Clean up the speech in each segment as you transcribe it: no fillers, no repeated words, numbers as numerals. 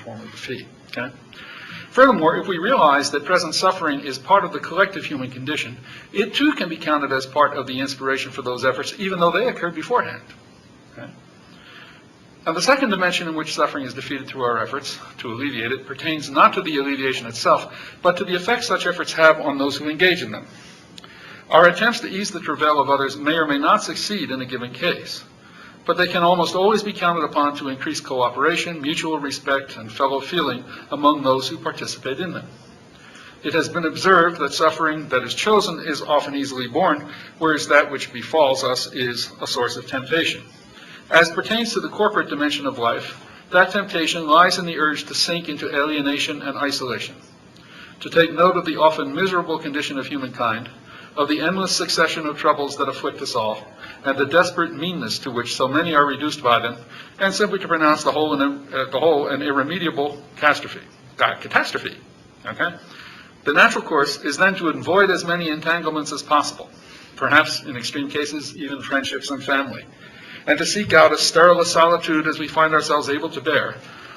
form of defeat. Okay? Furthermore, if we realize that present suffering is part of the collective human condition, it too can be counted as part of the inspiration for those efforts, even though they occurred beforehand. Okay? Now, the second dimension in which suffering is defeated through our efforts to alleviate it pertains not to the alleviation itself, but to the effect such efforts have on those who engage in them. Our attempts to ease the travail of others may or may not succeed in a given case, but they can almost always be counted upon to increase cooperation, mutual respect, and fellow feeling among those who participate in them. It has been observed that suffering that is chosen is often easily borne, whereas that which befalls us is a source of temptation. As pertains to the corporate dimension of life, that temptation lies in the urge to sink into alienation and isolation, to take note of the often miserable condition of humankind, of the endless succession of troubles that afflict us all, and the desperate meanness to which so many are reduced by them, and simply to pronounce the whole an irremediable catastrophe. Okay? The natural course is then to avoid as many entanglements as possible, perhaps in extreme cases even friendships and family, and to seek out as sterile a solitude as we find ourselves able to bear,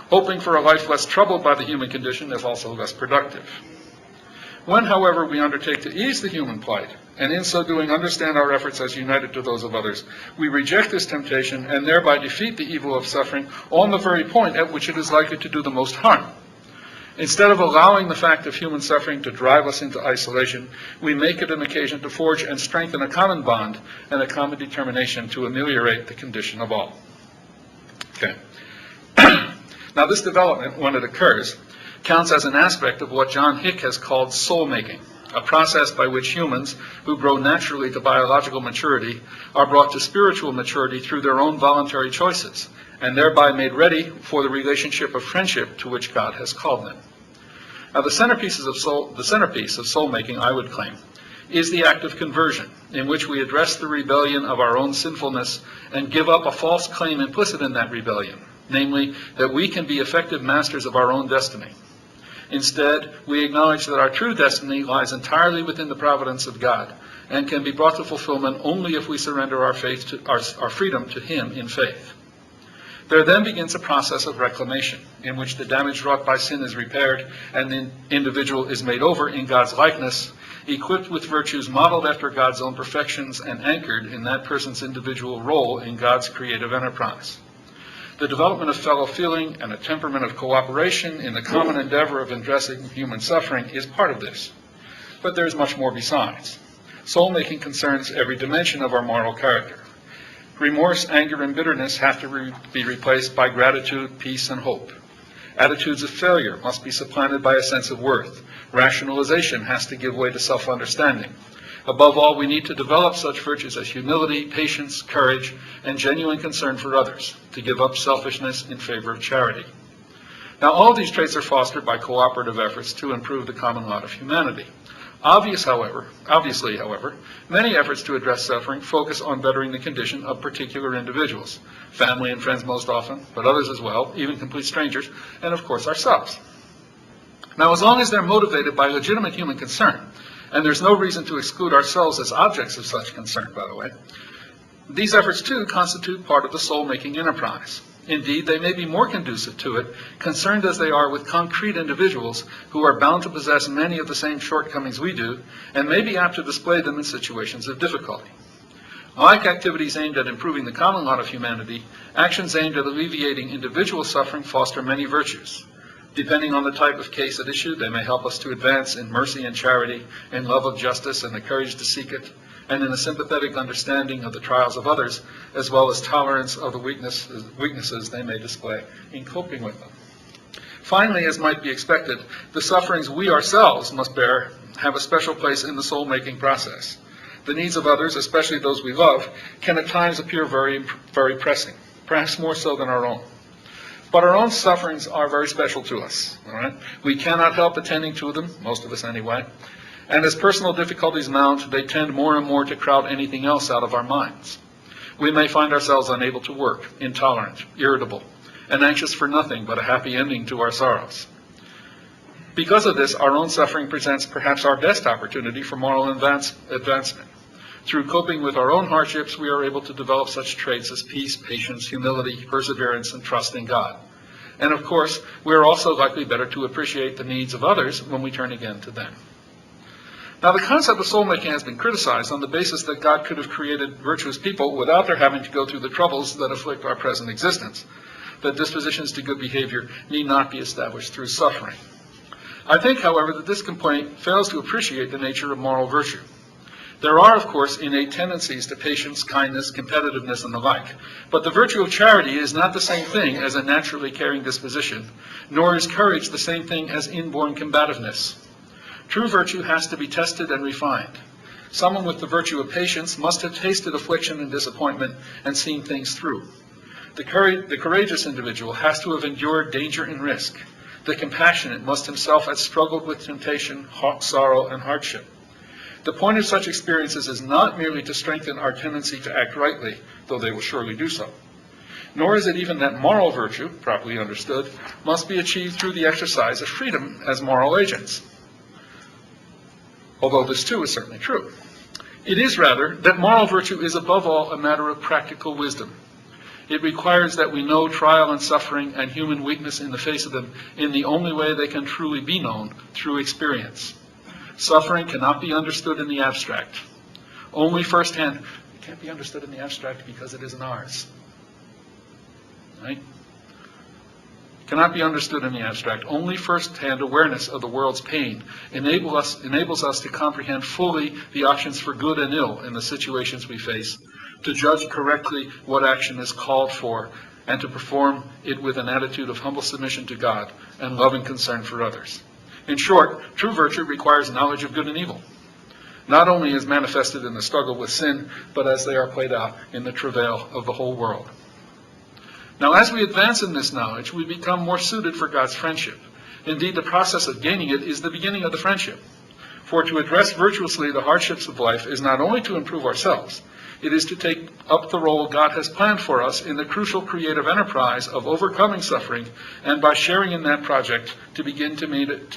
hoping for a life less troubled by the human condition as also less productive. When, however, we undertake to ease the human plight, and in so doing understand our efforts as united to those of others, we reject this temptation and thereby defeat the evil of suffering on the very point at which it is likely to do the most harm. Instead of allowing the fact of human suffering to drive us into isolation, we make it an occasion to forge and strengthen a common bond and a common determination to ameliorate the condition of all. Okay. Now, this development, when it occurs, counts as an aspect of what John Hick has called soul-making, a process by which humans who grow naturally to biological maturity are brought to spiritual maturity through their own voluntary choices, and thereby made ready for the relationship of friendship to which God has called them. Now, the centerpiece of soul-making, I would claim, is the act of conversion, in which we address the rebellion of our own sinfulness and give up a false claim implicit in that rebellion, namely, that we can be effective masters of our own destiny. Instead, we acknowledge that our true destiny lies entirely within the providence of God and can be brought to fulfillment only if we surrender our freedom to Him in faith. There then begins a process of reclamation, in which the damage wrought by sin is repaired and the individual is made over in God's likeness, equipped with virtues modeled after God's own perfections and anchored in that person's individual role in God's creative enterprise. The development of fellow feeling and a temperament of cooperation in the common endeavor of addressing human suffering is part of this. But there is much more besides. Soul-making concerns every dimension of our moral character. Remorse, anger, and bitterness have to be replaced by gratitude, peace, and hope. Attitudes of failure must be supplanted by a sense of worth. Rationalization has to give way to self-understanding. Above all, we need to develop such virtues as humility, patience, courage, and genuine concern for others, to give up selfishness in favor of charity. Now, all of these traits are fostered by cooperative efforts to improve the common lot of humanity. Obviously, however, many efforts to address suffering focus on bettering the condition of particular individuals, family and friends most often, but others as well, even complete strangers, and of course ourselves. Now, as long as they're motivated by legitimate human concern, and there's no reason to exclude ourselves as objects of such concern, by the way, these efforts too constitute part of the soul-making enterprise. Indeed, they may be more conducive to it, concerned as they are with concrete individuals who are bound to possess many of the same shortcomings we do, and may be apt to display them in situations of difficulty. Like activities aimed at improving the common lot of humanity, actions aimed at alleviating individual suffering foster many virtues. Depending on the type of case at issue, they may help us to advance in mercy and charity, in love of justice and the courage to seek it, and in a sympathetic understanding of the trials of others, as well as tolerance of the weaknesses they may display in coping with them. Finally, as might be expected, the sufferings we ourselves must bear have a special place in the soul-making process. The needs of others, especially those we love, can at times appear very, very pressing, perhaps more so than our own. But our own sufferings are very special to us. All right? We cannot help attending to them, most of us anyway. And as personal difficulties mount, they tend more and more to crowd anything else out of our minds. We may find ourselves unable to work, intolerant, irritable, and anxious for nothing but a happy ending to our sorrows. Because of this, our own suffering presents perhaps our best opportunity for moral advancement. Through coping with our own hardships, we are able to develop such traits as peace, patience, humility, perseverance, and trust in God. And of course, we're also likely better to appreciate the needs of others when we turn again to them. Now, the concept of soul-making has been criticized on the basis that God could have created virtuous people without their having to go through the troubles that afflict our present existence, that dispositions to good behavior need not be established through suffering. I think, however, that this complaint fails to appreciate the nature of moral virtue. There are, of course, innate tendencies to patience, kindness, competitiveness, and the like, but the virtue of charity is not the same thing as a naturally caring disposition, nor is courage the same thing as inborn combativeness. True virtue has to be tested and refined. Someone with the virtue of patience must have tasted affliction and disappointment and seen things through. The courageous individual has to have endured danger and risk. The compassionate must himself have struggled with temptation, sorrow, and hardship. The point of such experiences is not merely to strengthen our tendency to act rightly, though they will surely do so. Nor is it even that moral virtue, properly understood, must be achieved through the exercise of freedom as moral agents, although this too is certainly true. It is rather that moral virtue is above all a matter of practical wisdom. It requires that we know trial and suffering and human weakness in the face of them in the only way they can truly be known, through experience. Suffering cannot be understood in the abstract. Only firsthand, it can't be understood in the abstract because it isn't ours. Right? Cannot be understood in the abstract. Only first-hand awareness of the world's pain enables us to comprehend fully the options for good and ill in the situations we face, to judge correctly what action is called for, and to perform it with an attitude of humble submission to God and loving concern for others. In short, true virtue requires knowledge of good and evil, not only as manifested in the struggle with sin, but as they are played out in the travail of the whole world. Now, as we advance in this knowledge, we become more suited for God's friendship. Indeed, the process of gaining it is the beginning of the friendship. For to address virtuously the hardships of life is not only to improve ourselves, it is to take up the role God has planned for us in the crucial creative enterprise of overcoming suffering, and by sharing in that project, to begin to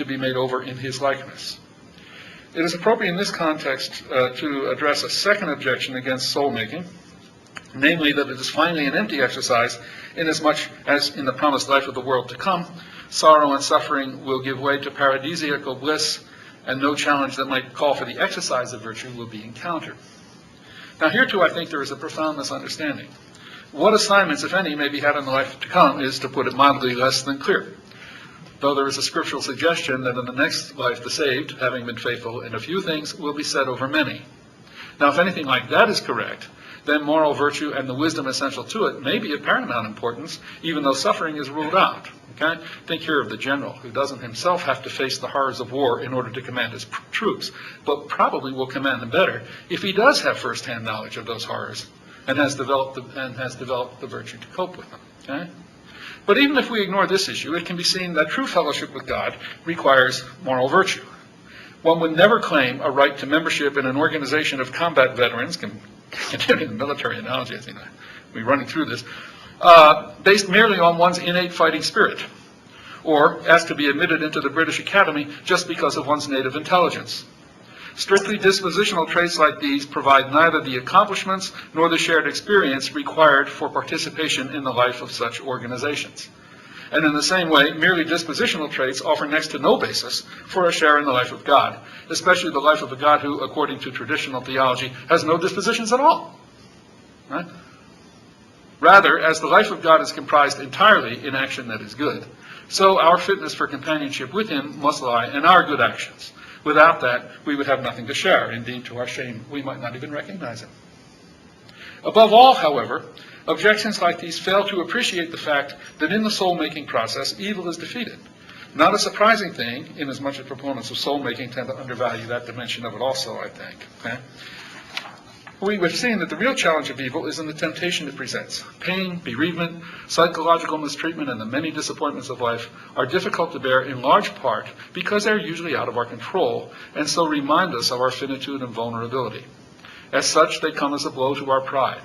be made over in His likeness. It is appropriate in this context to address a second objection against soul-making, namely that it is finally an empty exercise, inasmuch as in the promised life of the world to come, sorrow and suffering will give way to paradisiacal bliss, and no challenge that might call for the exercise of virtue will be encountered. Now, here too I think there is a profound misunderstanding. What assignments, if any, may be had in the life to come is, to put it mildly, less than clear. Though there is a scriptural suggestion that in the next life the saved, having been faithful in a few things, will be set over many. Now, if anything like that is correct, then moral virtue and the wisdom essential to it may be of paramount importance, even though suffering is ruled out. Okay? Think here of the general, who doesn't himself have to face the horrors of war in order to command his troops, but probably will command them better if he does have first-hand knowledge of those horrors and has developed the virtue to cope with them. Okay? But even if we ignore this issue, it can be seen that true fellowship with God requires moral virtue. One would never claim a right to membership in an organization of combat veterans, continuing the military analogy, I think we're running through this, based merely on one's innate fighting spirit, or asked to be admitted into the British Academy just because of one's native intelligence. Strictly dispositional traits like these provide neither the accomplishments nor the shared experience required for participation in the life of such organizations. And in the same way, merely dispositional traits offer next to no basis for a share in the life of God, especially the life of a God who, according to traditional theology, has no dispositions at all. Right? Rather, as the life of God is comprised entirely in action that is good, so our fitness for companionship with Him must lie in our good actions. Without that, we would have nothing to share. Indeed, to our shame, we might not even recognize Him. Above all, however, objections like these fail to appreciate the fact that in the soul-making process, evil is defeated. Not a surprising thing, inasmuch as proponents of soul-making tend to undervalue that dimension of it also, I think. Okay? We've seen that the real challenge of evil is in the temptation it presents. Pain, bereavement, psychological mistreatment, and the many disappointments of life are difficult to bear in large part because they're usually out of our control, and so remind us of our finitude and vulnerability. As such, they come as a blow to our pride,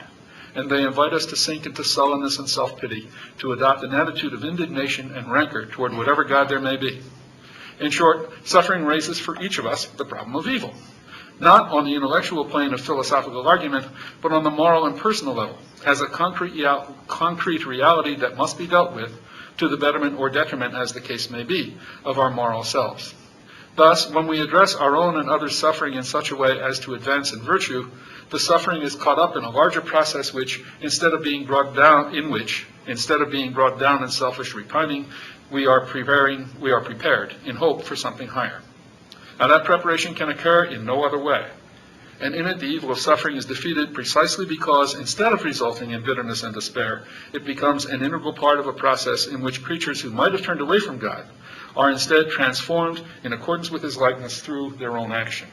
and they invite us to sink into sullenness and self-pity, to adopt an attitude of indignation and rancor toward whatever God there may be. In short, suffering raises for each of us the problem of evil, not on the intellectual plane of philosophical argument, but on the moral and personal level, as a concrete reality that must be dealt with, to the betterment or detriment, as the case may be, of our moral selves. Thus, when we address our own and others' suffering in such a way as to advance in virtue, the suffering is caught up in a larger process which, instead of being brought down in selfish repining, we are prepared in hope for something higher. Now that preparation can occur in no other way. And in it, the evil of suffering is defeated precisely because, instead of resulting in bitterness and despair, it becomes an integral part of a process in which creatures who might have turned away from God are instead transformed in accordance with his likeness through their own action.